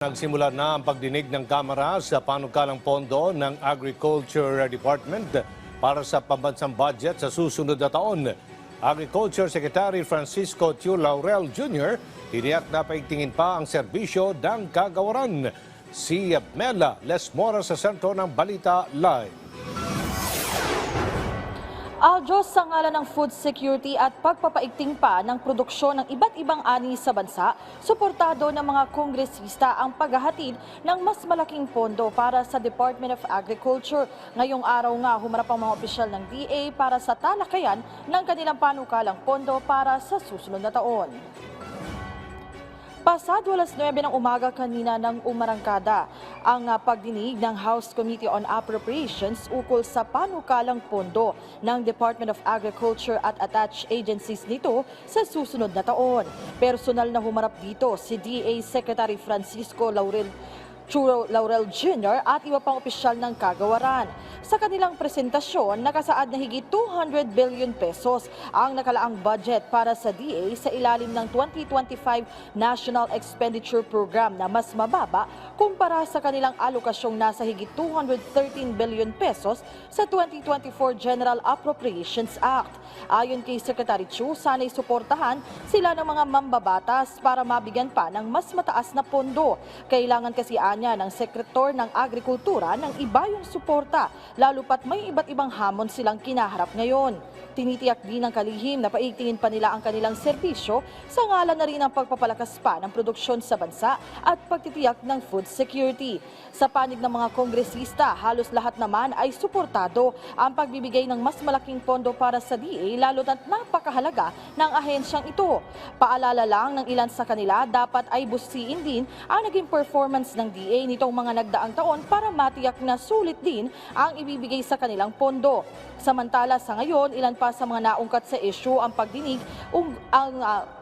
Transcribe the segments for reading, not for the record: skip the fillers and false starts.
Nagsimula na ang pagdinig ng Kamara sa panukalang pondo ng Agriculture Department para sa pambansang budget sa susunod na taon. Agriculture Secretary Francisco Chu Laurel Jr. tiniyak na paigtingin pa ang serbisyo ng kagawaran. Si Mela Lesmora sa sentro ng Balita Live. Aljo, sa ngalan ng food security at pagpapaigting pa ng produksyon ng iba't ibang ani sa bansa, suportado ng mga kongresista ang paghahatid ng mas malaking pondo para sa Department of Agriculture. Ngayong araw nga, humarap ang mga opisyal ng DA para sa talakayan ng kanilang panukalang pondo para sa susunod na taon. Pasado alas 9 ng umaga kanina ng umarangkada ang pagdinig ng House Committee on Appropriations ukol sa panukalang pondo ng Department of Agriculture at attached agencies nito sa susunod na taon. Personal na humarap dito si DA Secretary Francisco Chu Laurel Jr. at iba pang opisyal ng kagawaran. Sa kanilang presentasyon, nakasaad na higit 200 billion pesos ang nakalaang budget para sa DA sa ilalim ng 2025 National Expenditure Program na mas mababa kumpara sa kanilang alokasyong nasa higit 213 billion pesos sa 2024 General Appropriations Act. Ayon kay Secretary Chu, sana'y suportahan sila ng mga mambabatas para mabigyan pa ng mas mataas na pondo. Kailangan kasi ng Sekretor ng Agrikultura ng iba yung suporta, lalo pat may iba't ibang hamon silang kinaharap ngayon. Tinitiyak din ng kalihim na paigtingin pa nila ang kanilang serbisyo sa ngalan na rin ng pagpapalakas pa ng produksyon sa bansa at pagtitiyak ng food security. Sa panig ng mga kongresista, halos lahat naman ay suportado ang pagbibigay ng mas malaking pondo para sa DA, lalo na't napakahalaga ng ahensyang ito. Paalala lang ng ilan sa kanila, dapat ay busiin din ang naging performance ng DA nitong mga nagdaang taon para matiyak na sulit din ang ibibigay sa kanilang pondo. Samantala sa ngayon, ilan pa sa mga naungkat sa issue ang pagdinig,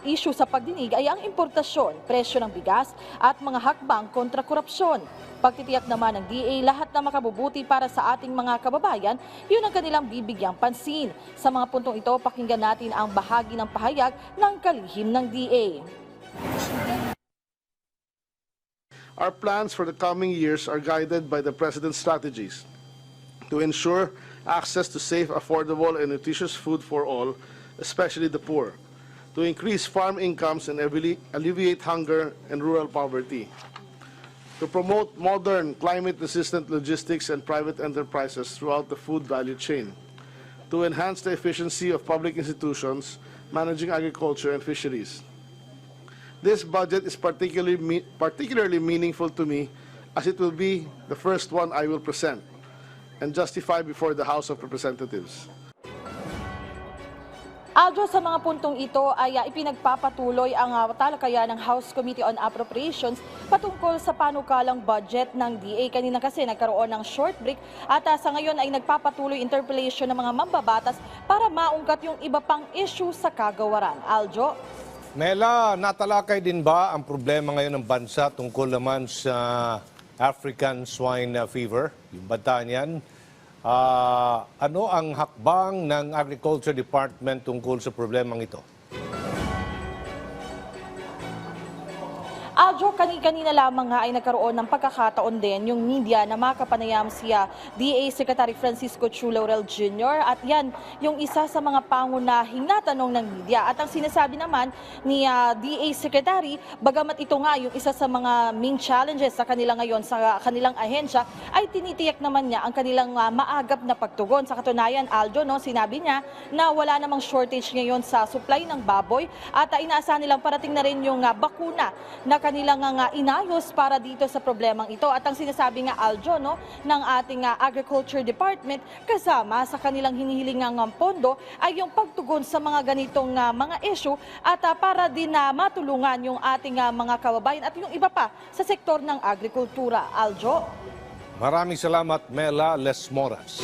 issue sa pagdinig ay ang importasyon, presyo ng bigas at mga hakbang kontra korupsyon. Pagtitiyak naman ng DA, lahat na makabubuti para sa ating mga kababayan, yun ang kanilang bibigyang pansin. Sa mga puntong ito, pakinggan natin ang bahagi ng pahayag ng kalihim ng DA. Our plans for the coming years are guided by the President's strategies to ensure access to safe, affordable, and nutritious food for all, especially the poor, to increase farm incomes and alleviate hunger and rural poverty, to promote modern, climate-resistant logistics and private enterprises throughout the food value chain, to enhance the efficiency of public institutions managing agriculture and fisheries. This budget is particularly meaningful to me as it will be the first one I will present and justify before the House of Representatives. Aljo, sa mga puntong ito ay ipinagpapatuloy ang talakayan ng House Committee on Appropriations patungkol sa panukalang budget ng DA. Kanina kasi nagkaroon ng short break at sa ngayon ay nagpapatuloy interpellation ng mga mambabatas para maungkat yung iba pang issue sa kagawaran. Aljo? Mela, natalakay din ba ang problema ngayon ng bansa tungkol naman sa African swine fever? Yung banta niyan. Ano ang hakbang ng Agriculture Department tungkol sa problemang ito? Aljo, kanina lamang nga ay nagkaroon ng pagkakataon din yung media na makapanayam siya DA Secretary Francisco Chu Laurel Jr. At yan yung isa sa mga pangunahing natanong ng media. At ang sinasabi naman ni DA Secretary, bagamat ito nga yung isa sa mga main challenges sa kanila ngayon sa kanilang ahensya, ay tinitiyak naman niya ang kanilang maagap na pagtugon. Sa katunayan, Aljo, sinabi niya na wala namang shortage ngayon sa supply ng baboy at inaasahan nilang parating na rin yung bakuna na kanilang inayos para dito sa problemang ito. At ang sinasabi nga, Aljo, ng ating Agriculture Department kasama sa kanilang hinihilingang pondo ay yung pagtugon sa mga ganitong mga issue at para din matulungan yung ating mga kababayan at yung iba pa sa sektor ng agrikultura. Aljo? Maraming salamat, Mela Lesmoras.